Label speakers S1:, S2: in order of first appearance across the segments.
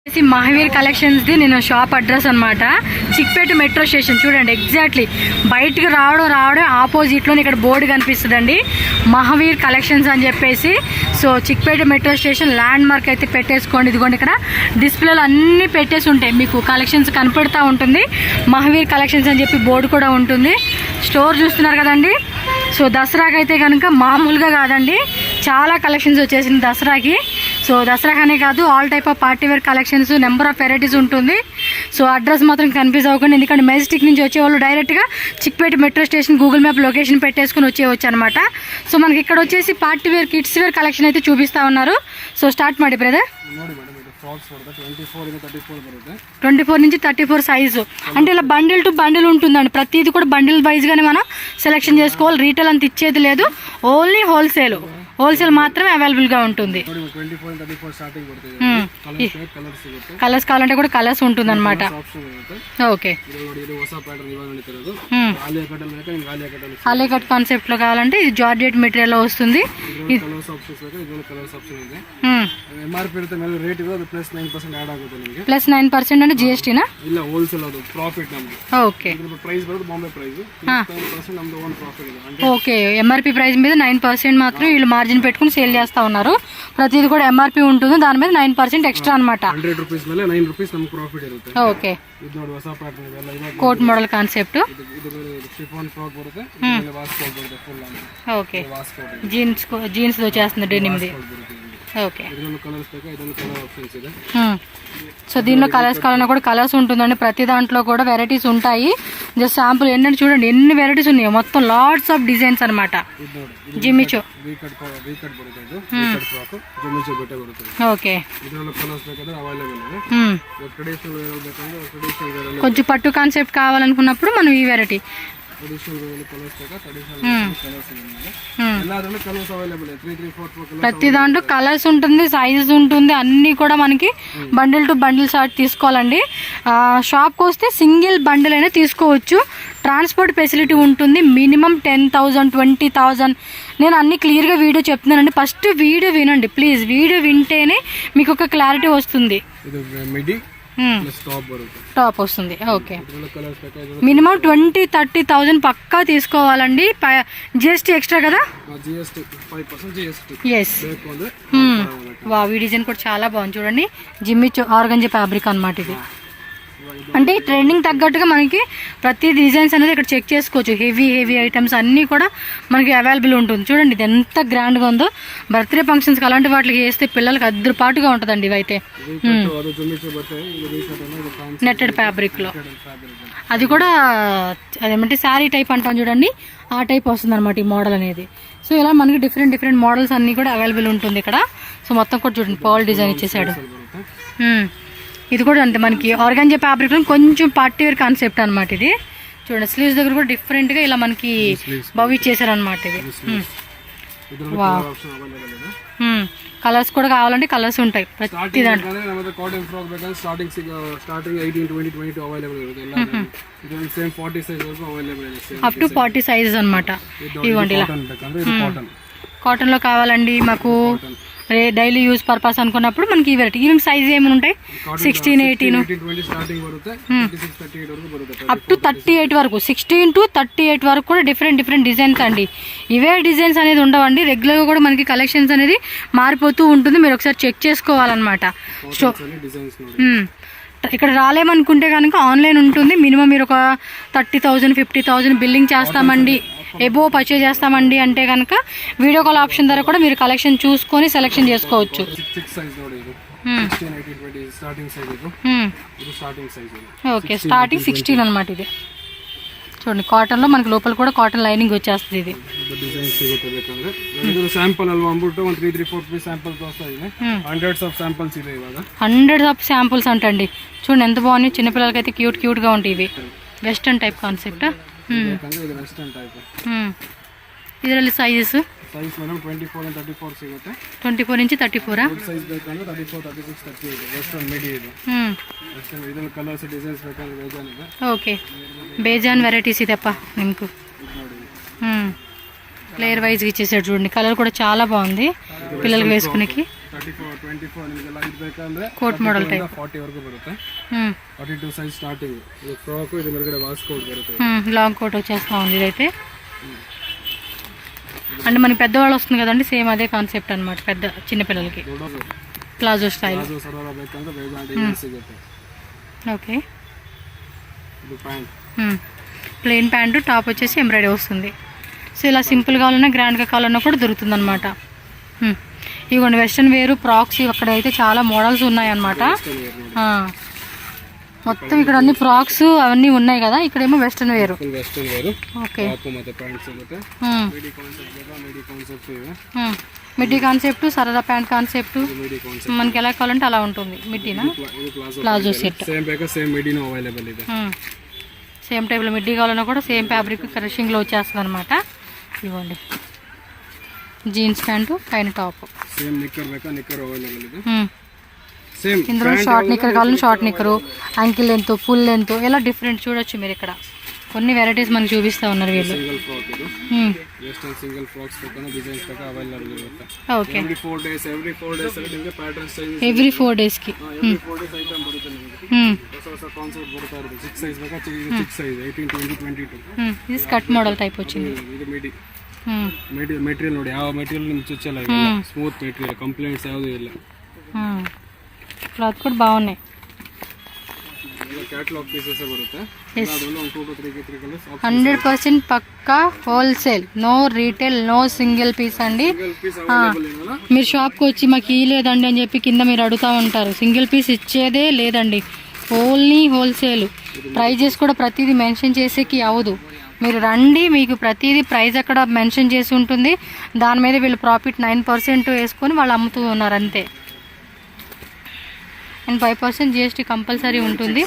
S1: Mahavir collections the నేను shop address అన్నమాట. Chickpet metro station చూడండి, ఎగ్జాక్ట్లీ బయటకు రావడం ఆపోజిట్లో ఇక్కడ బోర్డు కనిపిస్తుందండి, మహావీర్ కలెక్షన్స్ అని చెప్పేసి. So Chickpet metro station land mark అయితే పెట్టేసుకోండి. ఇదిగోండి ఇక్కడ డిస్ప్లేలో అన్నీ పెట్టేసి ఉంటాయి, మీకు కలెక్షన్స్ కనపడుతూ ఉంటుంది. మహావీర్ కలెక్షన్స్ అని చెప్పి బోర్డు కూడా ఉంటుంది. స్టోర్ చూస్తున్నారు కదండి. సో దసరాకి అయితే కనుక మామూలుగా కాదండి, చాలా కలెక్షన్స్ వచ్చేసింది దసరాకి. సో దసరాకనే కాదు, all type of party wear collections, number of varieties ఉంటుంది. సో అడ్రస్ మాత్రం కన్ఫ్యూజ్ అవ్వకండి, ఎందుకంటే మెజెస్టిక్ నుంచి వచ్చేవాళ్ళు డైరెక్ట్గా Chickpet metro station Google map location పెట్టేసుకుని వచ్చేవచ్చు అనమాట. సో మనకి ఇక్కడ వచ్చేసి party wear kids wear collection అయితే చూపిస్తా ఉన్నారు. సో స్టార్ట్ ಮಾಡಿ బ్రదర్. 24 నుంచి 34 సైజు అంటే ఇలా బండిల్ టు బండిల్ ఉంటుందండి. ప్రతిదీ కూడా బండిల్ వైజ్గానే మనం సెలెక్షన్ చేసుకోవాలి. రీటైల్ అంత ఇచ్చేది లేదు, ఓన్లీ హోల్సేల్ మాత్రమే అవైలబుల్గా ఉంటుంది. కలర్స్ కావాలంటే కూడా కలర్స్ ఉంటుంది అనమాట. ఓకే, ఆలియా కట్ కాన్సెప్ట్ లో కావాలంటే ఇది జార్జెట్ మెటీరియల్ లో వస్తుంది. ప్లస్ 9% అంటే జిఎస్టీనా? ఓకే ఓకే, ఎంఆర్పి ప్రైస్ మీద 9% మాత్రం వీళ్ళు మార్జిన్ పెట్టుకుని సేల్ చేస్తా ఉన్నారు. ప్రతిది కూడా ఎంఆర్పి ఉంటుంది, దాని మీద 9% ఎక్స్ట్రా అనమాట. Okay, coat model concept. Okay, jeans వచ్చేస్తుంది డెనిమ్ది. ఓకే, సో దీనిలో కలర్స్ కావాలన్నా కూడా కలర్స్ ఉంటుందండి. ప్రతి దాంట్లో కూడా వెరైటీస్ ఉంటాయి. జస్ట్ శాంపుల్ ఏంటంటే చూడండి ఎన్ని వెరైటీస్ ఉన్నాయో, మొత్తం లాట్స్ ఆఫ్ డిజైన్స్ అనమాట. జిమ్మిచో. ఓకే, కొంచెం పట్టు కాన్సెప్ట్ కావాలనుకున్నప్పుడు మనం ఈ వెరైటీ. ప్రతి దాంట్లో కలర్స్ ఉంటుంది, సైజెస్ ఉంటుంది, అన్నీ కూడా మనకి బండిల్ టు బండిల్ షార్ట్ తీసుకోవాలండి. షాప్కి వస్తే సింగిల్ బండిల్ అయినా తీసుకోవచ్చు. ట్రాన్స్పోర్ట్ ఫెసిలిటీ ఉంటుంది. మినిమం 10,000 20,000. నేను అన్ని క్లియర్గా వీడియో చెప్తున్నానండి. ఫస్ట్ వీడియో వినండి ప్లీజ్, వీడియో వింటేనే మీకు ఒక క్లారిటీ వస్తుంది. టాప్ వస్తుంది. ఓకే, మినిమం 20-30,000 పక్కా తీసుకోవాలండి. జిఎస్టీ ఎక్స్ట్రా కదా? ఎస్. వా, ఈ డిజైన్ కూడా చాలా బాగుంది చూడండి. జిమ్మిచో ఆర్గంజా ఫ్యాబ్రిక్ అనమాట ఇది. అంటే ట్రెండింగ్ తగ్గట్టుగా మనకి ప్రతి డిజైన్స్ అనేది ఇక్కడ చెక్ చేసుకోవచ్చు. హెవీ ఐటమ్స్ అన్నీ కూడా మనకి అవైలబుల్ ఉంటుంది. చూడండి ఇది ఎంత గ్రాండ్గా ఉందో. బర్త్డే ఫంక్షన్స్కి అలాంటి వాటికి వేస్తే పిల్లలకి అద్దరుపాటుగా ఉంటుందండి ఇవైతే. నెట్టెడ్ ఫ్యాబ్రిక్లో అది కూడా అదేమంటే శారీ టైప్ అంటాం చూడండి, ఆ టైప్ వస్తుంది అనమాట ఈ మోడల్ అనేది. సో ఇలా మనకి డిఫరెంట్ మోడల్స్ అన్నీ కూడా అవైలబుల్ ఉంటుంది ఇక్కడ. సో మొత్తం కూడా చూడండి పర్ల్ డిజైన్ ఇచ్చేసాడు. ఇది కూడా అంతే, మనకి ఆర్గాంజా ఫ్యాబ్రిక్ లో కొంచెం పార్టీ వేర్ కాన్సెప్ట్ అనమాట ఇది. చూడండి స్లీవ్స్ దగ్గర కూడా డిఫరెంట్ గా ఇలా మనకి బవ్ ఇచ్చేసారు అనమాట ఇది. కలర్స్ కూడా కావాలంటే కలర్స్ ఉంటాయి ప్రతి దాంట్లో. అప్ టు 40 సైజెస్ అనమాట. ఇవ్వండి ఇలా కాటన్ లో కావాలండి మాకు డైలీ యూజ్ పర్పస్ అనుకున్నప్పుడు మనకి ఈ వెరైటీ. ఈవెన్ సైజ్ ఏమైనా ఉంటాయి 16, 18 అప్ టు 38 వరకు, 16 to 38 వరకు కూడా డిఫరెంట్ డిజైన్స్ అండి. ఇవే డిజైన్స్ అనేది ఉండవండి, రెగ్యులర్గా కూడా మనకి కలెక్షన్స్ అనేది మారిపోతూ ఉంటుంది. మీరు ఒకసారి చెక్ చేసుకోవాలన్నమాట. ఇక్కడ రాలేమనుకుంటే కనుక ఆన్లైన్ ఉంటుంది. మినిమం మీరు ఒక 30,000 50,000 బిల్లింగ్ చేస్తామండి, ఎబో పర్చేజ్ చేస్తామండి అంటే కనుక వీడియో కాల్ ఆప్షన్ ద్వారా కూడా మీరు కలెక్షన్ చూసుకొని సెలెక్షన్ చేసుకోవచ్చు. ఓకే, స్టార్టింగ్ 16 అనమాట ఇది. చూడండి కాటన్ లో మనకి లోపల కూడా కాటన్ లైనింగ్ వచ్చేస్తుంది. ఇది హండ్రెడ్స్ ఆఫ్ శాంపుల్స్ అంటండి. చూడండి ఎంత బాగున్నాయి, చిన్నపిల్లలకి అయితే క్యూట్ గా ఉంటాయి. ఇవి వెస్టర్న్ టైప్ కాన్సెప్ట్. ಇದರಲ್ಲಿ ಸೈಜಸ್ 24 నుంచి 34 ಓಕೆ ಬೇಜಾನ್ వెరైటీస్ ಇದೆಪ್ಪ ನಿಮ್ಗೂ లేయర్ వైజ్గా ఇచ్చేసాడు చూడండి. కలర్ కూడా చాలా బాగుంది పిల్లలకి వేసుకునేకి. 34,
S2: 24 ನಿಮಗೆ ಲೈಟ್ ಬೇಕಂದ್ರೆ
S1: ಕೋಟ್ ಮಾಡೆಲ್ ಟೈಪ್
S2: 40 ವರೆಗೂ ಬರುತ್ತೆ 42 ಸೈಜ್ ಸ್ಟಾರ್ಟಿಂಗ್ ಇದು ಫ್ರಾಕ್ ಇದು ಮೇಲ್ಗಡೆ ವಾಸ್ కోట్ ಬರುತ್ತೆ
S1: లాంగ్ కోట్ వచ్చేస్తా ఉంది ఇదైతే అంటే మనకి పెద్దవాళ్ళు వస్తుంది కదండి సేమ్ అదే కాన్సెప్ట్ అన్నమాట పెద్ద చిన్న పిల్లలకి ప్లాజో స్టైల్
S2: ಪ್ಲಾಜೋ ಸರಾರ ಬೇಕಂದ್ರೆ ಬೇಗ ಡಿಸೈನ್ ಸಿಗುತ್ತೆ
S1: ఓకే
S2: ಇದು ಪ್ಯಾಂಟ್
S1: ప్లెయిన్ ప్యాంటు టాప్ వచ్చేసి ఎంబ్రాయిడరీ వస్తుంది సో ఇలా సింపుల్ కావాలన్నా గ్రాండ్గా కావాలన్నా కూడా దొరుకుతుంది అనమాట ఇవ్వండి వెస్ట్రన్ వేరు ఫ్రాక్స్ అక్కడ అయితే చాలా మోడల్స్ ఉన్నాయన్నమాట మొత్తం ఇక్కడ అన్ని ఫ్రాక్స్ అవన్నీ ఉన్నాయి కదా ఇక్కడేమో వెస్ట్రన్ వేరు ఓకే మిడ్డీ కాన్సెప్ట్ సరదా ప్యాంట్ కాన్సెప్ట్ మనకి ఎలా కావాలంటే అలా ఉంటుంది మిడ్డీనా ప్లాజో సెట్ సేమ్ టైప్లో మిడ్డీ కావాలన్నా కూడా సేమ్ ఫ్యాబ్రిక్ క్రషింగ్లో వచ్చేస్తుంది అనమాట ఇవ్వండి జీన్స్ ప్యాంటు పైన టాప్ ఇందులో షార్ట్ నిక్కర్ కావాలని షార్ట్ నిక్కరు యాంకిల్ లెంత్ ఫుల్ లెంత్ ఇలా డిఫరెంట్ చూడొచ్చు మీరు ఇక్కడ కొన్ని వెరైటీస్ మనకి చూపిస్తా ఉన్నారు వీళ్ళు ఓకే ఎవ్రీ 4 days కి ఇది స్కర్ట్ మోడల్ టైప్ వచ్చింది
S2: ಮೆಟೀರಿಯಲ್ ನೋಡಿ ಯಾವ ಮೆಟೀರಿಯಲ್ ನಿಮ್ಗೆ ಚುಚ್ಚಲ್ಲ ಸ್ಮೂತ್ ಮೆಟೀರಿಯಲ್ ಕಂಪ್ಲೇಂಟ್ಸ್ ಯಾವುದು ಇಲ್ಲ
S1: క్లాత్ కూడా బాగున్నాయి
S2: క్యాటలాగ్ పీసెస్ బರುತ್ತೆ
S1: 100% పక్కా wholesale no retail no single piece అండి మీరు షాప్కి వచ్చి మాకు లేదండి అని చెప్పి కింద మీరు అడుగుతూ ఉంటారు సింగిల్ పీస్ ఇచ్చేదే లేదండి ఓన్లీ హోల్సేల్ ప్రైజెస్ కూడా ప్రతిదీ మెన్షన్ చేసేకి అవదు మీరు రండి మీకు ప్రతిదీ ప్రైస్ అక్కడ మెన్షన్ చేసి ఉంటుంది దాని మీద వీళ్ళు ప్రాఫిట్ 9% వేసుకొని వాళ్ళు అమ్ముతూ ఉన్నారు అంతే అండ్ 5% GST కంపల్సరీ ఉంటుంది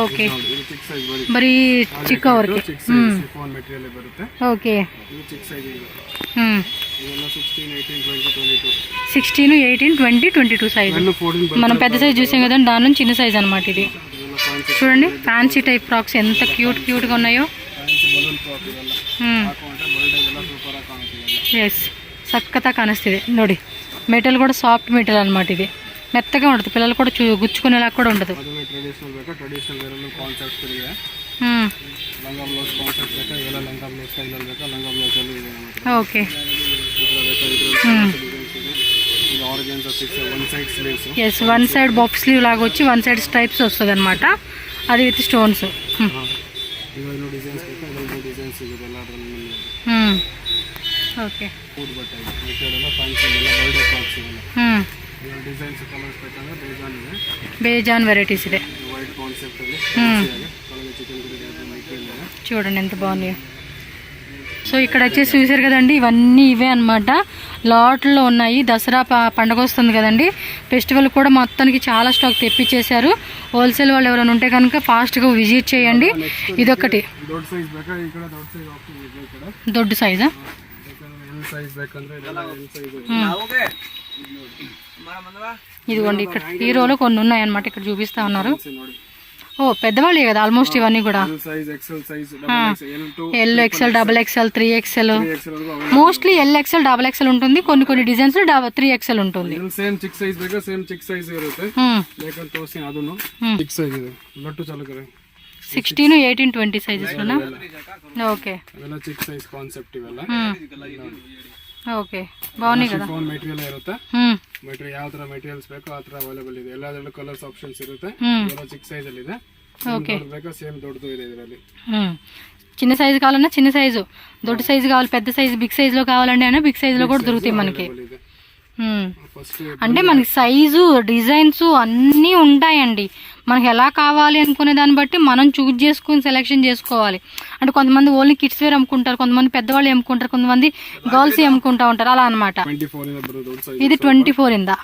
S1: ఓకే ಬರೀ ಚಿಕ್ಕ ವರ್ಕ್ ఓకే 16, 18, 20, 22 సైజ్ మనం పెద్ద సైజ్ చూసాం కదండి దాని నుంచి చిన్న సైజ్ అనమాట ఇది చూడండి ఫ్యాన్సీ టైప్ ఫ్రాక్స్ ఎంత క్యూట్గా ఉన్నాయో ఎస్ సక్కతా కానిస్తుంది ನೋಡಿ మెటల్ కూడా సాఫ్ట్ మెటల్ అనమాట ఇది మెత్తగా ఉంటుంది పిల్లలు కూడా గుచ్చుకునేలా కూడా ఉండదు okay yes one side box sleeve లాగా వచ్చి వన్ సైడ్ స్ట్రైప్స్ వస్తుంది అనమాట అది విత్ స్టోన్స్ ఓకే బేజాన్ వెరైటీస్ ఇదే చూడండి ఎంత బాగున్నాయో సో ఇక్కడ వచ్చేసి చూసారు కదండి ఇవన్నీ ఇవే అనమాట లాట్లో ఉన్నాయి దసరా పండగ వస్తుంది కదండి ఫెస్టివల్ కూడా మొత్తానికి చాలా స్టాక్ తెప్పించేశారు హోల్సేల్ వాళ్ళు ఎవరైనా ఉంటే కనుక ఫాస్ట్గా విజిట్ చేయండి ఇదొకటి దొడ్డు సైజా ఇదిగోండి ఇక్కడ హీరోలో కొన్ని ఉన్నాయి అన్నమాట ఇక్కడ చూపిస్తా ఉన్నారు ఓ పెద్దవాళ్ళే కదా ఆల్మోస్ట్ ఇవన్నీ కూడా L XL XXL 3XL mostly LXL XXL ఉంటుంది కొన్ని డిజైన్స్ 3XL ఉంటుంది 16, 18, 20 ಸೈಜಸ್ ఓకే ಓಕೆ ಬಾగున్నాయి కదా
S2: ಮೆಟೀರಿಯಲ್ ಇರುತ್ತೆ ಮೆಟೀರಿಯಲ್ ಯಾವ ತರ ಮೆಟೀರಿಯಲ್ಸ್ ಬೇಕೋ ಆ ತರ ಅವೈಲೇಬಲ್ ಇದೆ ಎಲ್ಲದರಲ್ಲೂ ಕಲರ್ಸ್ ಆಪ್ಷನ್ಸ್ ಇರುತ್ತೆ ಎಲ್ಲ ಚಿಕ್ಕ ಸೈಜ್ ಅಲ್ಲಿ ಇದೆ
S1: ಓಕೆ
S2: ಬೇಕಾ ಸೇಮ್ ದೊಡ್ಡದು ಇದೆ ಇದರಲ್ಲಿ
S1: చిన్న సైజు కావాలన్నా చిన్న సైజు దొడ్డు సైజు కావాలి పెద్ద సైజు బిగ్ సైజ్ లో కావాలంటే అయినా బిగ్ సైజ్ లో కూడా దొరుకుతాయి మనకి అంటే మనకి సైజు డిజైన్స్ అన్నీ ఉంటాయండి మనకి ఎలా కావాలి అనుకునే దాన్ని బట్టి మనం చూజ్ చేసుకుని సెలెక్షన్ చేసుకోవాలి అంటే కొంతమంది ఓన్లీ కిడ్స్ వేర్ అమ్ముకుంటారు కొంతమంది పెద్దవాళ్ళు అమ్ముకుంటారు కొంతమంది గర్ల్స్ అమ్ముకుంటా ఉంటారు అలా అనమాట ఇది 24 ఇందా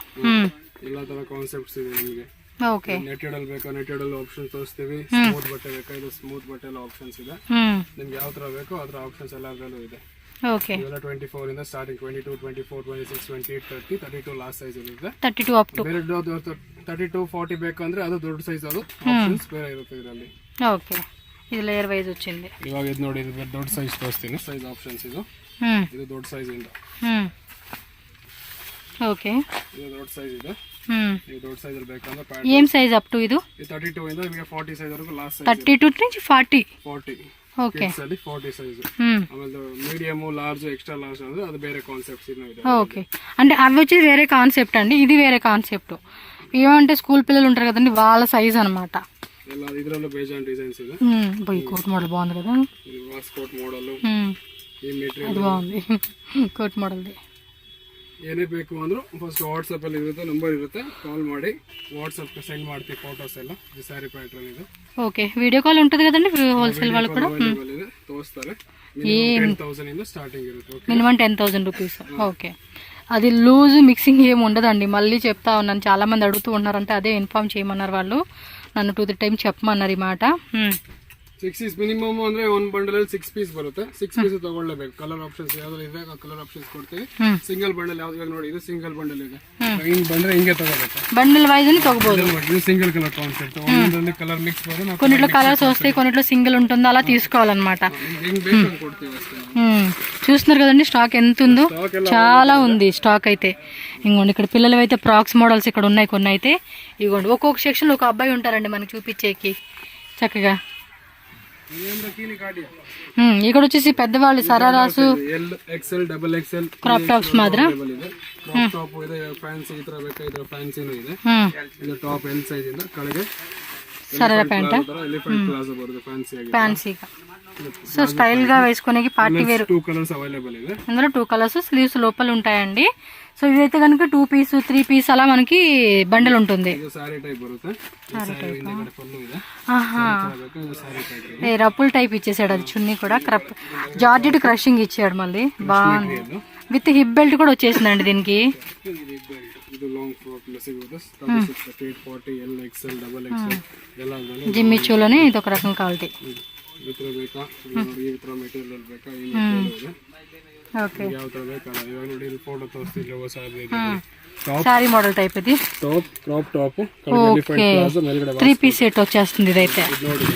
S1: ఓకే
S2: ನೆಟೆಡಲ್ ಬೇಕಾ ನೆಟೆಡಲ್ ಆಪ್ಷನ್ಸ್ ತೋರಿಸ್ತೀವಿ ಸ್ಮೂತ್ ಬಟ್ಟೆ ಬೇಕಾ ಇದು ಸ್ಮೂತ್ ಬಟ್ಟೆ ಆಪ್ಷನ್ಸ್ ಇದೆ ನಿಮ್ಗೆ ಯಾವ ತರ ಬೇಕೋ ಅದರ ಆಪ್ಷನ್ಸ್ ಎಲ್ಲದರಲ್ಲೂ ಇದೆ
S1: ಓಕೆ
S2: ಇದೆಲ್ಲ 24 ಇಂದ ಸ್ಟಾರ್ಟಿಂಗ್ 22 24 26 28 30 32 ಲಾಸ್ಟ್ ಸೈಜ್ ಇರುತ್ತೆ
S1: 32 ಅಪ್ ಟು
S2: 32 40 ಬೇಕಂದ್ರೆ ಅದು ದೊಡ್ಡ ಸೈಜ್ ಅದು ಆಪ್ಷನ್ಸ್ ಬೇರೆ ಇರುತ್ತೆ ಇದರಲ್ಲಿ
S1: ಓಕೆ ಇದು ಲೇಯರ್ ವೈಸ್ వచ్చింది
S2: ಇವಾಗ ಇದು ನೋಡಿ ಇದು ದೊಡ್ಡ ಸೈಜ್ ತೋರಿಸ್ತೀನಿ ಸೈಜ್ ಆಪ್ಷನ್ಸ್ ಇದು ಇದು ದೊಡ್ಡ ಸೈಜ್ ಇಂದ.
S1: ಓಕೆ,
S2: ಇದು ದೊಡ್ಡ ಸೈಜ್ ಇದೆ. ಇದು ದೊಡ್ಡ ಸೈಜ್ ಅಲ್ಲಿ ಬೇಕಂದ್ರೆ
S1: ಏನ್ ಸೈಜ್ ಅಪ್ ಟು ಇದು?
S2: 32 ಇಂದ ನಿಮಗೆ 40 ಸೈಜ್ ವರೆಗೂ ಲಾಸ್ಟ್ ಸೈಜ್.
S1: 32 నుంచి 40. ಓಕೆ,
S2: ಕಿಡ್ಸ್ ಅಲ್ಲಿ 40 ಸೈಜ್. ಆಮೇಲೆ ಮೀಡಿಯಂ, ಲಾರ್ಜ್, ಎಕ್ಸ್ಟ್ರಾ ಲಾರ್ಜ್ ಅಂದ್ರೆ ಅದು ಬೇರೆ ಕಾನ್ಸೆಪ್ಟ್ಸ್ ಇದೆ.
S1: ఓకే, అంటే అవి వచ్చి వేరే కాన్సెప్ట్ అండి, ఇది వేరే కాన్సెప్ట్. ఏమంటే స్కూల్ పిల్లలు ఉంటారు కదండి, వాళ్ళ సైజ్ అనమాట.
S2: ಎಲ್ಲ ಇದರಲ್ಲೂ ಬೇಜಾನ್ ಡಿಸೈನ್ಸ್ ಇದೆ.
S1: ఈ కోట్ మోడల్ బాగుంది కదా,
S2: ఇది వాస్కోట్ మోడల్. ಈ
S1: అది
S2: ಮೆಟೀರಿಯಲ್
S1: బాగుంది కోట్ మోడల్ది.
S2: ಏನೇ ಬೇಕು ಅಂದ್ರೂ ಫಸ್ಟ್ ವಾಟ್ಸಪ್ ಅಲ್ಲಿ ಇರುತ್ತೆ, ನಂಬರ್ ಇರುತ್ತೆ, ಕಾಲ್ ಮಾಡಿ ವಾಟ್ಸಪ್ ಸೆಂಡ್ ಮಾಡ್ತೀವಿ ಫೋಟೋಸ್ ಎಲ್ಲ. ಈ ಸ್ಯಾರಿ ಪ್ಯಾಟರ್ನ್ ಇದೆ.
S1: ఓకే, వీడియో కాల్ ఉంటుంది కదండి హోల్సేల్ వాళ్ళకి కూడా.
S2: ಅವೈಲೇಬಲ್ ಇದೆ, ತೋರಿಸ್ತಾರೆ. ಮಿನಿಮಮ್ 10,000 ಇಂದ ಸ್ಟಾರ್ಟಿಂగ్ ಇರುತ್ತೆ. Okay,
S1: minimum 10,000 rupees. ఓకే, అది లూజ్ మిక్సింగ్ ఏమి ఉండదండి. మళ్ళీ చెప్తా ఉన్నాను, చాలా మంది అడుగుతూ ఉన్నారంటే అదే ఇన్ఫార్మ్ చేయమన్నారు వాళ్ళు, నన్ను 2-3 టైమ్స్ చెప్పమన్నారు ఈ మాట.
S2: 6 ಪೀಸ್ ಮಿನಿಮಮ್ ಅಂದ್ರೆ ಒಂದು ಬಂಡಲ್ ಅಲ್ಲಿ 6 ಪೀಸ್ ಬರುತ್ತೆ. 6 ಪೀಸ್ ತಗೊಳ್ಳೇಬೇಕು. ಕಲರ್ ಆಪ್ಷನ್ಸ್ ಯಾವ್ದು ಇದೆ ಆ ಕಲರ್ ಆಪ್ಷನ್ಸ್ ಕೊಡ್ತೀವಿ. ಸಿಂಗಲ್ ಬಂಡಲ್ ಯಾವ್ದು ಇವಾಗ ನೋಡಿ, ಇದು ಸಿಂಗಲ್ ಬಂಡಲ್ ಇದೆ. ಹಿಂಗ್ ಬಂದ್ರೆ ಹಿಂಗೆ ತಗೋಬೇಕು,
S1: బండిల్ వైజ్ అని తగ్గబోదు.
S2: ಇದು ಸಿಂಗಲ್ ಕಲರ್ ಕಾನ್ಸೆಪ್ಟ್. ಒಂದೊಂದಲ್ಲಿ ಕಲರ್ ಮಿಕ್ಸ್ ಬರೋದು, ನಾವು
S1: కొన్నిట్లో కలర్స్ వస్తాయి, కొన్నిట్లో సింగిల్ ఉంటుంది, అలా తీసుకోవాలన్నమాట.
S2: ಹೆಂಗ್ ಬೇಕು ಹಂಗ್ ಕೊಡ್ತೀವಿ ಅಷ್ಟೇ.
S1: చూస్తున్నారు కదండి స్టాక్ ఎంత ఉందో, చాలా ఉంది స్టాక్ అయితే. ఇంకోండి ఇక్కడ పిల్లలు అయితే ఫ్రాక్స్ మోడల్స్ ఇక్కడ ఉన్నాయి కొన్ని అయితే. ఇగోండి ఒక్కొక్క సెక్షన్ లో ఒక అబ్బాయి ఉంటారండి మనకి చూపించేకి చక్కగా. ఇక్కడ వచ్చేసి పెద్దవాళ్ళు సరారాసు,
S2: L XL, double XL,
S1: crop tops ಮಾತ್ರ.
S2: ಕ್ರಾಪ್ ಟಾಪ್ ಇದೆ, ಫ್ಯಾನ್ಸಿ ಈ ತರ ಬೇಕಾದ್ರೆ ಫ್ಯಾನ್ಸಿನೂ ಇದೆ. ಇದು ಟಾಪ್ ಎಲ್ ಸೈಜ್ ಇಂದ ಕೆಳಗೆ
S1: సరారా ప్యాంట్,
S2: ಎಲಿಫೆಂಟ್ ಪ್ಲಾಜೋ ಬರುತ್ತೆ ಫ್ಯಾನ್ಸಿ ಆಗಿ.
S1: ఫ్యాన్సీగా. సో స్టైల్ గా వేసుకునేకి పార్టీ వేర్.
S2: 2 కలర్స్ అవైలబుల్ ಇದೆ.
S1: అందులో 2 కలర్స్, స్లీవ్స్ లోపల ఉంటాయండి. సో ఇదైతే కనుక 2 పీస్ 3 పీస్ అలా మనకి బండల్ ఉంటుంది.
S2: ಇದು ಸಾರಿ ಟೈಪ್ ಬರುತ್ತೆ. ಸಾರಿ ಹಿಂದೆ ಫುಲ್ಲು ಇದೆ.
S1: ఆహా,
S2: ಇದು ಸಾರಿ ಟೈಪ್.
S1: రప్పుల్ టైప్ ఇచ్చేసాడు, అది చున్నీ కూడా జార్జెట్ క్రషింగ్ ఇచ్చాడు మళ్ళీ. బాగుంది, విత్ హిప్ బెల్ట్ కూడా వచ్చేసిందండి దీనికి.
S2: ಇದು ಲಾಂಗ್ ಫ್ರಾಕ್ ಸಿಗುತ್ತೆ. 36, 38, 40, ಎಲ್ ಎಕ್ಸೆಲ್, ಡಬಲ್ ಎಕ್ಸೆಲ್ ಎಲ್ಲ ಅದರಲ್ಲಿ.
S1: జిమ్మిచూలోనే ఇది ఒక రకం క్వాలిటీ.
S2: ಈ ತರ ಬೇಕಾ, ಈ ತರ ಮೆಟೀರಿಯಲ್ ಬೇಕಾ, ಈ ಮೆಟೀರಿಯಲ್ ಇದೆ.
S1: ఓకే,
S2: ಯಾವ ತರ ಬೇಕಲ್ಲ. ಇವಾಗ ನೋಡಿ ಇಲ್ಲಿ ಫೋಟೋ ತೋರಿಸ್ತಿಲ್ಲ, ಹೊಸ
S1: సారీ మోడల్ టైప్ ఇది.
S2: Top, crop top,
S1: okay, 3 piece set వచ్చేస్తుంది ఇదైతే.
S2: ನೋಡಿ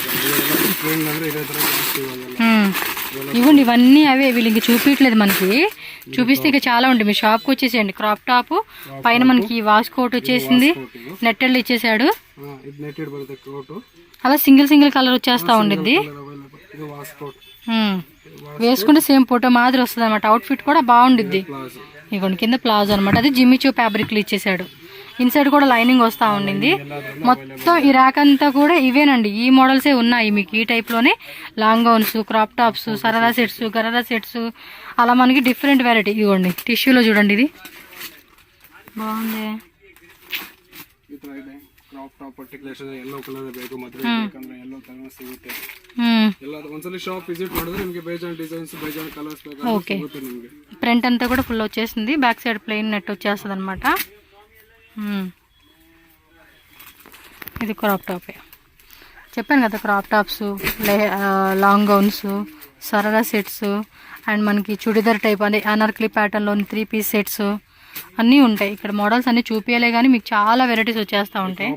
S2: ಟ್ರೆಂಡ್ ಅಂದ್ರೆ ಇದೇ ತರ ಜಾಸ್ತಿ ಇವಾಗೆಲ್ಲ.
S1: ఇవ్వండి, ఇవన్నీ అవే, వీళ్ళు ఇంక చూపించలేదు మనకి. చూపిస్తే ఇక చాలా ఉంటాయి. మీ షాప్కి వచ్చేసేయండి. క్రాప్ టాప్ పైన మనకి వాష్ కోట్ వచ్చేసింది, నెట్టెళ్ళు ఇచ్చేసాడు.
S2: ಇದು ನೆಟೆಡ್ ಬರುತ್ತೆ ಕೋಟ್.
S1: అలా సింగిల్ సింగిల్ కలర్ వచ్చేస్తా ఉండిద్ది.
S2: ಇದು ವಾಶ್ ಕೋಟ್.
S1: వేసుకుంటే సేమ్ ఫోటో మాదిరి వస్తుంది అనమాట. అవుట్ఫిట్ కూడా బాగుండిద్ది.
S2: ಪ್ಲಾಜೋ.
S1: ఇగోండి కింద ప్లాజో అనమాట, అది జిమ్మిచూ ఫ్యాబ్రిక్లు ఇచ్చేసాడు. ఇన్సైడ్ కూడా లైనింగ్ వస్తూ ఉండింది. మొత్తం ఈ ర్యాక్ అంతా కూడా ఇవేనండి, ఈ మోడల్సే ఉన్నాయి మీకు. ఈ టైప్లోనే long gowns, crop tops, sharara sets, gharara sets, అలా మనకి డిఫరెంట్ వెరైటీ. ఇవ్వండి టిష్యూలో చూడండి, ఇది బాగుంది.
S2: ಈ ತರ ಇದೆ. Crop top particular yellow colour ಬೇಕು, ಮದುವೆ ಬೇಕಂದ್ರೆ ಯೆಲ್ಲೋ ಕಲರ್ ಸಿಗುತ್ತೆ. ಎಲ್ಲ ಒಂದ್ಸಲಿ ಶಾಪ್ ವಿಸಿಟ್ ಮಾಡಿದ್ರೆ ನಿಮಗೆ ಬೇಜಾನ್ ಡಿಸೈನ್ಸ್, ಬೇಜಾನ್ ಕಲರ್ಸ್ ಬೇಕಾದ್ರೆ ಸಿಗುತ್ತೆ ನಿಮಗೆ.
S1: ఫ్రంట్ అంతా కూడా ఫుల్ వచ్చేసింది, బ్యాక్ సైడ్ ప్లెయిన్ నెట్ వచ్చేస్తుంది అనమాట. ఇది క్రాప్ టాపే చెప్పాను కదా. Crop tops, long gowns, sharara sets, and మనకి చుడిదార్ టైప్ అదే అనార్కలి ప్యాటర్న్లోని 3 పీస్ సెట్స్ అన్నీ ఉంటాయి. ఇక్కడ మోడల్స్ అన్ని చూపించలే కానీ మీకు చాలా వెరైటీస్ వచ్చేస్తూ ఉంటాయి.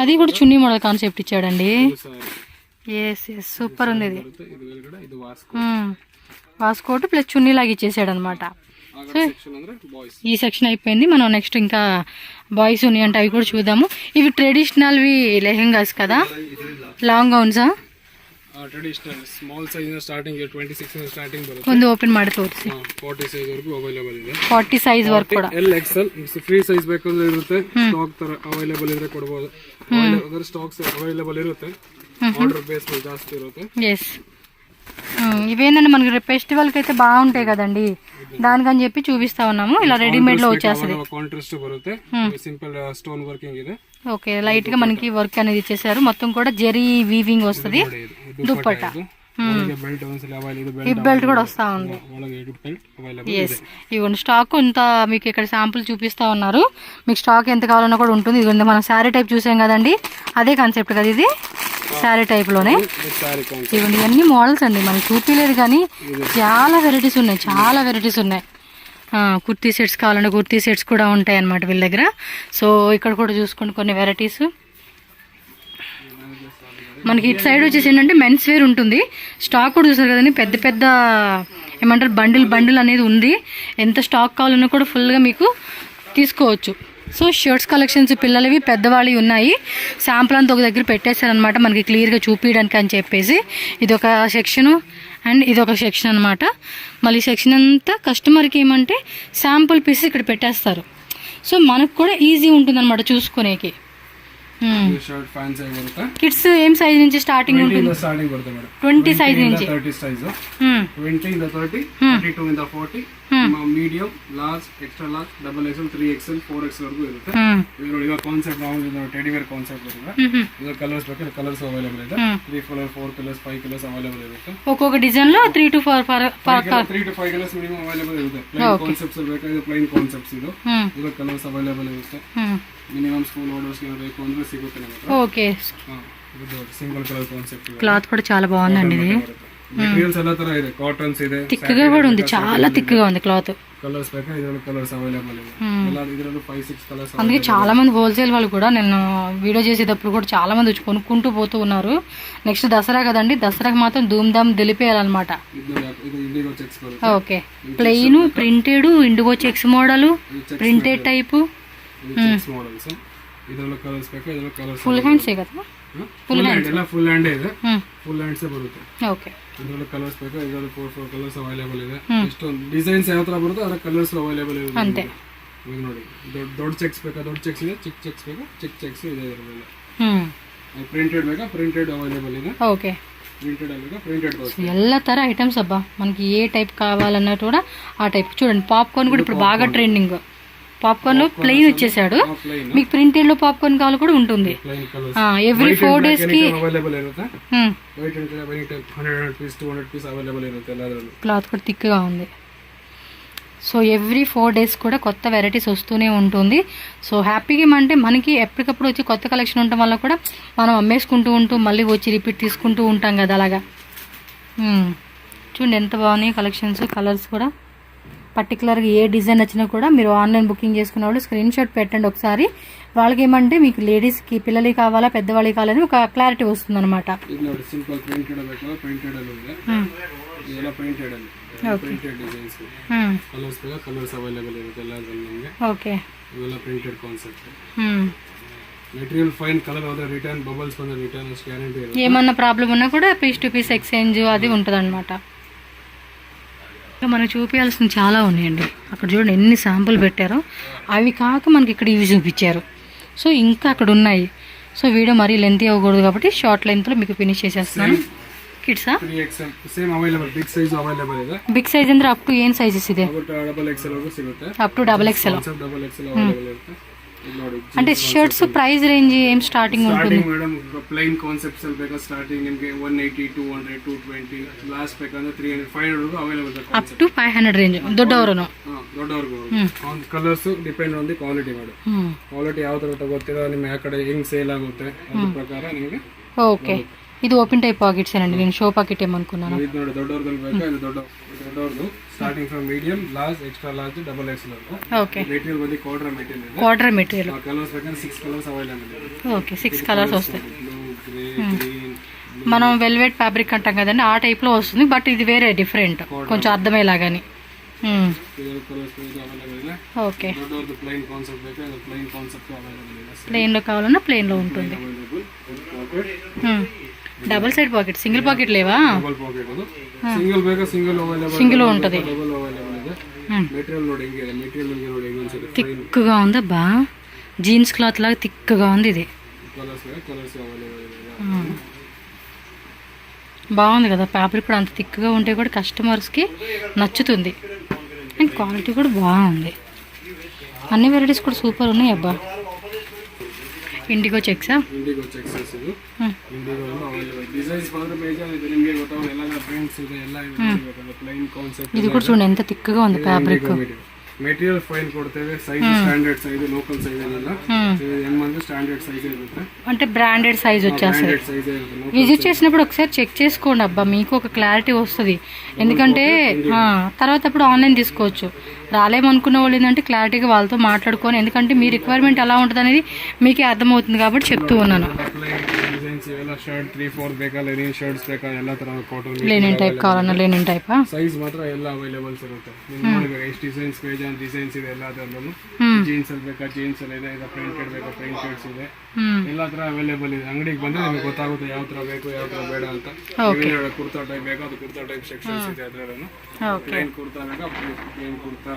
S1: అది కూడా చున్నీ మోడల్ కాన్సెప్ట్ ఇచ్చాడండి. ఎస్ ఎస్, సూపర్ ఉంది ఇది. వాస్కోట్ ప్లస్ చున్నీ లాగా ఇచ్చేసాడు అనమాట. సో ఈ సెక్షన్ అయిపోయింది. మనం నెక్స్ట్ ఇంకా బాయ్స్ ఉన్నాయి అంటే అవి కూడా చూద్దాము. ఇవి ట్రెడిషనల్వి లెహెంగాస్ కదా, లాంగ్ గౌన్సా?
S2: ಟ್ರೆಡಿಷನಲ್ ಸ್ಮಾಲ್ ಸೈಜ್ ಸ್ಟಾರ್ಟಿಂಗ್ 26 ಇಂದ ಸ್ಟಾರ್ಟಿಂಗ್ ಬರುತ್ತೆ.
S1: ಒಂದು ಓಪನ್ ಮಾಡಿ ತೋರಿಸಿ.
S2: 40 ಸೈಜ್ ವರೆಗೂ ಅವೈಲೇಬಲ್ ಇದೆ.
S1: 40 ಸೈಜ್ ವರೆಗೂ ಕೂಡ.
S2: ಎಲ್ ಎಕ್ಸೆಲ್ ಫ್ರೀ ಸೈಜ್ ಬೇಕಂದ್ರೆ ಇರುತ್ತೆ. ಸ್ಟಾಕ್ ತರ ಅವೈಲೇಬಲ್ ಇದ್ರೆ ಕೊಡಬಹುದು. ಅದರ ಸ್ಟಾಕ್ಸ್ ಅವೈಲೇಬಲ್ ಇರುತ್ತೆ. ఆర్డర్ బేస్ మీద జాస్తి ఇರುತ್ತೆ. ఎస్,
S1: ఇవేంటంటే మనకి ఫెస్టివల్కి అయితే బాగుంటాయి కదండి, దానికని చెప్పి చూపిస్తా ఉన్నాము. ఇలా రెడీమేడ్ లో వచ్చేస్తుంది.
S2: కాంట్రాస్ట్ బರುತ್ತೆ, సింపుల్ స్టోన్ వర్కింగ్ ಇದೆ.
S1: ఓకే, లైట్ గా మనకి వర్క్ అనేది ఇచ్చేసారు. మొత్తం కూడా జెరీ వీవింగ్ వస్తుంది. దుప్పట్టా, హిప్ బెల్ట్ కూడా వస్తా ఉంది. ఎస్, ఇవ్వండి స్టాక్ ఇంత మీకు ఇక్కడ శాంపుల్ చూపిస్తా ఉన్నారు. మీకు స్టాక్ ఎంత కావాలన్నా కూడా ఉంటుంది. ఇదిగోండి మనం శారీ టైప్ చూసాం కదండి, అదే కాన్సెప్ట్ కదా ఇది, శారీ టైప్ లోనే. ఇవ్వండి ఇవన్నీ మోడల్స్ అండి, మనకి చూపించలేదు కానీ చాలా వెరైటీస్ ఉన్నాయి, చాలా వెరైటీస్ ఉన్నాయి. కుర్తీ సెట్స్ కావాలంటే కుర్తీ సెట్స్ కూడా ఉంటాయి అన్నమాట వీళ్ళ దగ్గర. సో ఇక్కడ కూడా చూసుకోండి కొన్ని వెరైటీస్. మనకి ఇటు సైడ్ వచ్చేసి ఏంటంటే మెన్స్ వేర్ ఉంటుంది. స్టాక్ కూడా చూసారు కదండి, పెద్ద పెద్ద ఏమంటారు బండిల్ అనేది ఉంది. ఎంత స్టాక్ కావాలన్నా కూడా ఫుల్గా మీకు తీసుకోవచ్చు. సో షర్ట్స్ కలెక్షన్స్ పిల్లలవి పెద్దవాళ్ళవి ఉన్నాయి. శాంపుల్ అంతా ఒక దగ్గర పెట్టేశారనమాట మనకి క్లియర్గా చూపించడానికి అని చెప్పేసి. ఇది ఒక సెక్షను అండ్ ఇది ఒక సెక్షన్ అనమాట. మళ్ళీ సెక్షన్ అంతా కస్టమర్కి ఏమంటే శాంపుల్ పీస్ ఇక్కడ పెట్టేస్తారు. సో మనకు కూడా ఈజీ ఉంటుంది అనమాట చూసుకునేకి.
S2: షర్ట్ ఫ్యాన్సీ బರುತ್ತೆ.
S1: కిడ్స్ ఏం సైజ్ నుంచి స్టార్టింగ్ ఉంటుంది?
S2: స్టార్టింగ్ బರುತ್ತೆ మేడం
S1: 20 సైజ్ నుంచి
S2: 30 size 20 in the 30 32 in the 40 medium large extra large double XL 3XL 4XL వరకు ಇರುತ್ತೆ. ಇದರೊಳಗೆ ಕಾನ್ಸೆಪ್ಟ್ ನಾವು ಇದು ಟೆಡಿ ವೇರ್ ಕಾನ್ಸೆಪ್ಟ್ ಬರುತ್ತೆ. ಇದರ ಕಲರ್ಸ್ ಬೇಕು, ಕಲರ್ಸ್ ಅವೈಲೇಬಲ್ ಇದೆ. 3 ಕಲರ್ 4 ಕಲರ್ಸ್ 5 ಕಲರ್ಸ್ ಅವೈಲೇಬಲ್ ಇರುತ್ತೆ.
S1: ఒక్కొక్క డిజైన్ లో 3 to 4
S2: 3 to 5 colours minimum available ಇರುತ್ತೆ. ಪ್ಲೈನ್ ಕಾನ್ಸೆಪ್ಟ್ಸ್ ಬೇಕಾದ್ರೆ ಪ್ಲೈನ್ ಕಾನ್ಸೆಪ್ಟ್ಸ್ ಇದು ಇದರ ಕಲರ್ಸ್ ಅವೈಲೇಬಲ್ ಇರುತ್ತೆ. ಮಿನಿಮಮ್ ಸ್ಕೂಲ್ ಆರ್ಡರ್ಸ್ ಗೆ ಬೇಕು ಅಂದ್ರೆ ಸಿಗುತ್ತೆ ನಮಗೆ.
S1: ఓకే,
S2: ಇದು సింగిల్ కలర్ కాన్సెప్ట్.
S1: క్లాత్ కూడా చాలా బాగుందండి. ఇది
S2: మెటీరియల్స్ ಎಲ್ಲ ತರ ಇದೆ. కాటన్స్ ಇದೆ,
S1: థిక్గా కూడా ఉంది, చాలా థిక్గా ఉంది క్లాత్.
S2: కలర్స్ ಬೇಕಾ ಇದರಲ್ಲಿ ಕಲರ್స్ అవైలబుల్ ಇದೆ. ಎಲ್ಲ ಇದರಲ್ಲಿ 5-6 కలర్స్.
S1: అందుకే చాలా మంది హోల్సేల్ వాళ్ళు కూడా నేను వీడియో చేసేటప్పుడు కూడా చాలా మంది వచ్చి కొనుక్కుంటూ పోతూ ఉన్నారు. నెక్స్ట్ దసరా కదండి, దసరాకి మాత్రం ధూమ్ ధామ్ దిలిపేయాలన్నమాట.
S2: ಇದು ಇಂಡಿಗೋ ಚೆಕ್ಸ್ ಬರುತ್ತೆ.
S1: Okay, plain printed IndiGo checks model printed type
S2: cheques models. ಇದರಲ್ಲಿ ಕಲರ್ಸ್ ಬೇಕಾ ಇದರಲ್ಲಿ ಕಲರ್ಸ್
S1: ఫుల్ హ్యాండ్స్ కదా?
S2: ಫುಲ್ ಹ್ಯಾಂಡ್ ಎಲ್ಲ ಫುಲ್ ಹ್ಯಾಂಡ್ ಇದೆ. ಫುಲ್ ಹ್ಯಾಂಡ್ಸ್ ಬರುತ್ತೆ.
S1: ఓకే,
S2: ಇದರಲ್ಲಿ ಕಲರ್ಸ್ ಬೇಕಾ ಇದರಲ್ಲಿ 4 ಕಲರ್ಸ್ ಅವೈಲೇಬಲ್ ಇದೆ. ಇಷ್ಟೊಂದು ಡಿಸೈನ್ಸ್ ಯಾವ ತರ ಬರುತ್ತೆ ಅದರ ಕಲರ್ಸ್ ಅವೈಲೇಬಲ್ ಇದೆ.
S1: అంతే.
S2: ಈಗ ನೋಡಿ ದೊಡ್ಡ ಚೆಕ್ಸ್ ಬೇಕಾ ದೊಡ್ಡ ಚೆಕ್ಸ್ ಇದೆ, ಚಿಕ್ಕ ಚೆಕ್ಸ್ ಬೇಕಾ ಚಿಕ್ಕ ಚೆಕ್ಸ್ ಇದೆ. ಇದರಲ್ಲಿ ಪ್ರಿಂಟೆಡ್ ಬೇಕಾ ಪ್ರಿಂಟೆಡ್ ಅವೈಲೇಬಲ್ ಇದೆ.
S1: ఓకే,
S2: ಪ್ರಿಂಟೆಡ್ ಅಲ್ಲಿ ಪ್ರಿಂಟೆಡ್ ಬರುತ್ತೆ.
S1: ಎಲ್ಲ ತರ ఐటమ్స్ అబ్బా, మనకి ఏ టైప్ కావాలన్నా కూడా ఆ టైప్. చూడండి పాప్కార్న్ కూడా ఇప్పుడు బాగా ట్రెండింగ్. పాప్కార్న్ లో ప్లెయిన్ వచ్చేసాడు. మీకు ప్రింటెడ్ లో పాప్కార్న్ కావాలి కూడా ఉంటుంది. ఎవ్రీ 4 days కి
S2: అవైలబుల్ ఇರುತ್ತೆ. White and white 100 piece 200 piece available ఇರುತ್ತೆ. ಎಲ್ಲದರಲ್ಲೂ
S1: క్లాత్ కూడా థిక్గా ఉంది. సో ఎవ్రీ 4 days కూడా కొత్త వెరైటీస్ వస్తూనే ఉంటుంది. సో హ్యాపీగా ఏమంటే మనకి ఎప్పటికప్పుడు వచ్చి కొత్త కలెక్షన్ ఉండటం వల్ల కూడా మనం అమ్మేసుకుంటూ మళ్ళీ వచ్చి రిపీట్ తీసుకుంటూ ఉంటాం కదా అలాగా. చూడండి ఎంత బాగున్నాయి కలెక్షన్స్. కలర్స్ కూడా పర్టికులర్గా ఏ డిజైన్ వచ్చినా కూడా మీరు ఆన్లైన్ బుకింగ్ చేసుకున్న వాళ్ళు స్క్రీన్ షాట్ పెట్టండి ఒకసారి. వాళ్ళకి ఏమంటే మీకు లేడీస్కి పిల్లలకి కావాలా పెద్దవాళ్ళకి కావాలని ఒక క్లారిటీ వస్తుంది అనమాట.
S2: సింపుల్ ప్రింటెడ్ ಬೇಕಾ ಪ್ರಿಂಟೆಡ್ ಅಲ್ಲಿ ಇದೆ. ಇದೆಲ್ಲ ಪ್ರಿಂಟೆಡ್ ಅಲ್ಲಿ ಪ್ರಿಂಟೆಡ್ ಡಿಸೈನ್ಸ್ ಕಲರ್ಸ್ ಬೇಕಾ ಕಲರ್ಸ್ ಅವೈಲೇಬಲ್ ಇರುತ್ತೆ ಎಲ್ಲದರಲ್ಲಿ ನಿಮಗೆ.
S1: ಓಕೆ,
S2: ಇವೆಲ್ಲ printed concept. Material fine colour ಹೋದ್ರೆ రిటర్న్ బబుల్స్ ಬಂದ್ರೆ రిటర్న్ గ్యారెంటీ ఇರುತ್ತೆ.
S1: ఏమన్నా ప్రాబ్లం ఉన్నా కూడా పీస్ టు పీస్ ఎక్స్చేంజ్ అది ఉంటుంది అనమాట. మనకు చూపించాల్సిన చాలా ఉన్నాయండి. అక్కడ చూడండి ఎన్ని శాంపుల్ పెట్టారో. అవి కాక మనకి ఇక్కడ ఇవి చూపించారు. సో ఇంకా అక్కడ ఉన్నాయి. సో వీడియో మరీ లెంత్ అవ్వకూడదు కాబట్టి షార్ట్ లెంత్లో మీకు ఫినిష్ చేసేస్తున్నాను. కిడ్సా
S2: 3XL same available. Big size available ಇದೆ.
S1: ಬಿಗ್ ಸೈಜ್ ಅಂದ್ರೆ ಅಪ್ ಟು ಏನು ಸೈಜಸ್ ಇದೆ?
S2: ಡಬಲ್ XL ವರೆಗೂ ಸಿಗುತ್ತೆ.
S1: Up to double XL.
S2: Double XL available ಇರುತ್ತೆ.
S1: అంటే షర్ట్స్ ప్రైస్ రేంజ్ ఏం స్టార్టింగ్ ఉంటుంది?
S2: మేడం ప్లెయిన్ కాన్సెప్ట్స్ ಬೇಕಾ స్టార్టింగ్ ನಿಮಗೆ 180 200 220 లాస్ట్ ಬೇಕಂದ್ರೆ 300 500 ವರೆಗೂ ಅವೈಲೇಬಲ್ ಇದೆ.
S1: ಅಪ್ ಟು 500 ರೇಂಜ್ ದೊಡ್ಡವರನು.
S2: ದೊಡ್ಡವರೆಗೂ colours depend on the quality madam. Quality ಯಾವ ತರ ತಗೋತೀರಾ ನಿಮ್ಮ ಆ ಕಡೆ ಹೆಂಗ್ ಸೇಲ್ ಆಗುತ್ತೆ ಅದ್ರ ಪ್ರಕಾರ ನಿಮಗೆ.
S1: ఓకే, ఇది ఓపెన్ టైప్ పాకెట్స్ అండి. నేను షో పాకెట్ ఏమనుకున్నాను.
S2: ఇది ನೋಡಿ ದೊಡ್ಡವರದಲ್ಲಿ ಬೇಕಾ ಇದು ದೊಡ್ಡವರದು starting from medium large extra large double XL వరకు. ఓకే, మెటీరియల్ ಬಂದು ಕ್ವಾರ್ಟರ್ ಮೆಟೀರಿಯಲ್ ಇದೆ.
S1: Quarter material.
S2: కలర్స్ ಬೇಕಾದ್ರೆ 6 కలర్స్ అవైలబుల్ ಇದೆ.
S1: ఓకే, 6 కలర్స్ వస్తాయి. మనం వెల్వెట్ ఫ్యాబ్రిక్ అంటాం కదండి ఆ టైప్ లో వస్తుంది. బట్ ఇది వేరే డిఫరెంట్ కొంచెం అర్థమయ్యేలాగాని. ఓకే, ప్లెయిన్ లో కావాలన్నా ప్లెయిన్ లో ఉంటుంది. Double side pocket single pocket లేవా? సింగిల్ ఉంటుంది. థిక్గా ఉంది అబ్బా, జీన్స్ క్లాత్ లాగా థిక్గా ఉంది. ఇది బాగుంది కదా. ఫ్యాబ్రిక్ కూడా అంత థిక్గా ఉంటే కూడా కస్టమర్స్కి నచ్చుతుంది. అండ్ క్వాలిటీ కూడా బాగుంది. అన్ని వెరైటీస్ కూడా సూపర్ ఉన్నాయి అబ్బా. ಇಂಡಿಗೋ ಚೆಕ್ಸಾ?
S2: ಇಂಡಿಗೋ ಚೆಕ್ಸ್ ಇದು. ಇಂಡಿಗೋ ಡಿಸೈನ್ಸ್ ಬಂದ್ರೆ ಬೇಜಾನ್ ಇದೆ ನಿಮಗೆ ಗೊತ್ತಾಗಲ್ಲ. ಎಲ್ಲ ಪ್ರಿಂಟ್ಸ್ ಇದೆ ಎಲ್ಲ ಇದೆ. ಪ್ಲೈನ್ ಕಾನ್ಸೆಪ್ಟ್
S1: ఇది కూడా చూడండి ఎంత థిక్గా ఉంది ఫ్యాబ్రిక్.
S2: ಮೆಟೀರಿಯಲ್ ಫೈನ್ ಕೊಡ್ತೇವೆ. Size standard size, local size ಏನಿಲ್ಲ. ಹೆಂಗ್ ಸ್ಟ್ಯಾಂಡರ್ಡ್ ಸೈಜ್ ಇರುತ್ತೆ,
S1: అంటే బ్రాండెడ్ సైజ్ వచ్చేస్తాయి.
S2: ಬ್ರಾಂಡೆಡ್ ಸೈಜ್ ಇರುತ್ತೆ.
S1: విజిట్ చేసినప్పుడు ఒకసారి చెక్ చేసుకోండి అబ్బా, మీకు ఒక క్లారిటీ వస్తుంది. ఎందుకంటే తర్వాత అప్పుడు ఆన్లైన్ తీసుకోవచ్చు. రాలేమనుకున్న వాళ్ళు ఏంటంటే క్లారిటీగా వాళ్ళతో మాట్లాడుకొని, ఎందుకంటే మీ రిక్వైర్మెంట్ ఎలా ఉంటుంది అనేది మీకే అర్థమవుతుంది కాబట్టి చెప్తూ ఉన్నాను.
S2: ಡಿಸೈನ್ಸ್ ಇವೆಲ್ಲ ಶರ್ಟ್ 3-4 ಬೇಕಾ, ಲೆನಿನ್ ಶರ್ಟ್ಸ್ ಬೇಕಾ, ಎಲ್ಲ ತರ ಕಾಟನ್
S1: లెనిన్ టైప్ కావాలన్నా లెనిన్ టైపా,
S2: ಸೈಜ್ ಮಾತ್ರ ಎಲ್ಲ ಅವೈಲೇಬಲ್ಸ್ ಇರುತ್ತೆ. ನೀವು ನೋಡಿದ್ರೆ ಎಷ್ಟು ಡಿಸೈನ್ಸ್ ಬೇಜಾನ್ ಡಿಸೈನ್ಸ್ ಇದೆ ಎಲ್ಲದರಲ್ಲೂ. ಜೀನ್ಸ್ ಅಲ್ಲಿ ಬೇಕಾ ಜೀನ್ಸ್ ಅಲ್ಲಿ ಇದೆ, ಈಗ ಪ್ರಿಂಟೆಡ್ ಬೇಕಾ ಪ್ರಿಂಟೆಡ್ಸ್ ಇದೆ, ಎಲ್ಲ ತರ ಅವೈಲೇಬಲ್ ಇದೆ. ಅಂಗಡಿಗೆ ಬಂದ್ರೆ ನಿಮಗೆ ಗೊತ್ತಾಗುತ್ತೆ ಯಾವ ತರ ಬೇಕು ಯಾವ ತರ ಬೇಡ ಅಂತ. ಕುರ್ತಾ ಟೈಪ್ ಬೇಕಾ ಅದು ಕುರ್ತಾ ಟೈಪ್ ಸೆಕ್ಷನ್ಸ್ ಇದೆ, ಅದರಲ್ಲೂ ಪ್ಲೇನ್ ಕುರ್ತಾ ಬೇಕಾ ಪ್ಲೇನ್ ಕುರ್ತಾ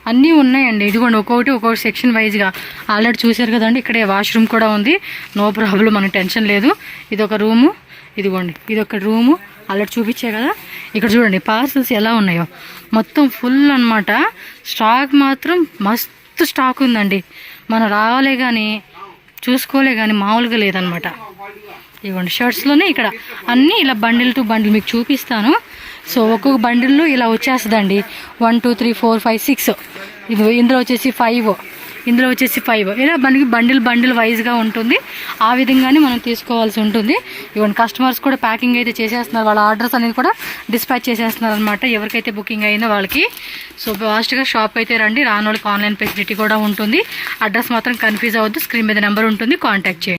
S1: అన్నీ ఉన్నాయండి. ఇదిగోండి ఒక్కొక్కటి సెక్షన్ వైజ్గా ఆల్రెడీ చూశారు కదండి. ఇక్కడే వాష్రూమ్ కూడా ఉంది, నో ప్రాబ్లం, మనకు టెన్షన్ లేదు. ఇది ఒక రూము, ఇదిగోండి ఇది ఒక రూము ఆల్రెడీ చూపించే కదా. ఇక్కడ చూడండి పార్సల్స్ ఎలా ఉన్నాయో, మొత్తం ఫుల్ అన్నమాట. స్టాక్ మాత్రం మస్తు స్టాక్ ఉందండి. మనం రావాలే కానీ చూసుకోలే కానీ మామూలుగా లేదనమాట. ఇదిగోండి షర్ట్స్లోనే ఇక్కడ అన్నీ ఇలా బండిల్ టు బండిల్ మీకు చూపిస్తాను. సో ఒక్కొక్క బండిల్లో ఇలా వచ్చేస్తుందండి. 1 2 3 4 5 6, ఇది ఇందులో వచ్చేసి 5, ఇందులో వచ్చేసి 5, ఇలా మనకి బండిల్ వైజ్గా ఉంటుంది. ఆ విధంగానే మనం తీసుకోవాల్సి ఉంటుంది. ఇవన్నీ కస్టమర్స్ కూడా ప్యాకింగ్ అయితే చేసేస్తున్నారు, వాళ్ళ ఆర్డర్స్ అనేది కూడా డిస్పాచ్ చేసేస్తున్నారు అనమాట, ఎవరికైతే బుకింగ్ అయిందో వాళ్ళకి. సో ఫాస్ట్గా షాప్ అయితే రండి, రాని వాళ్ళకి ఆన్లైన్ ఫెసిలిటీ కూడా ఉంటుంది. అడ్రస్ మాత్రం కన్ఫ్యూజ్ అవ్వద్దు, స్క్రీన్ మీద నెంబర్ ఉంటుంది, కాంటాక్ట్ చేయండి.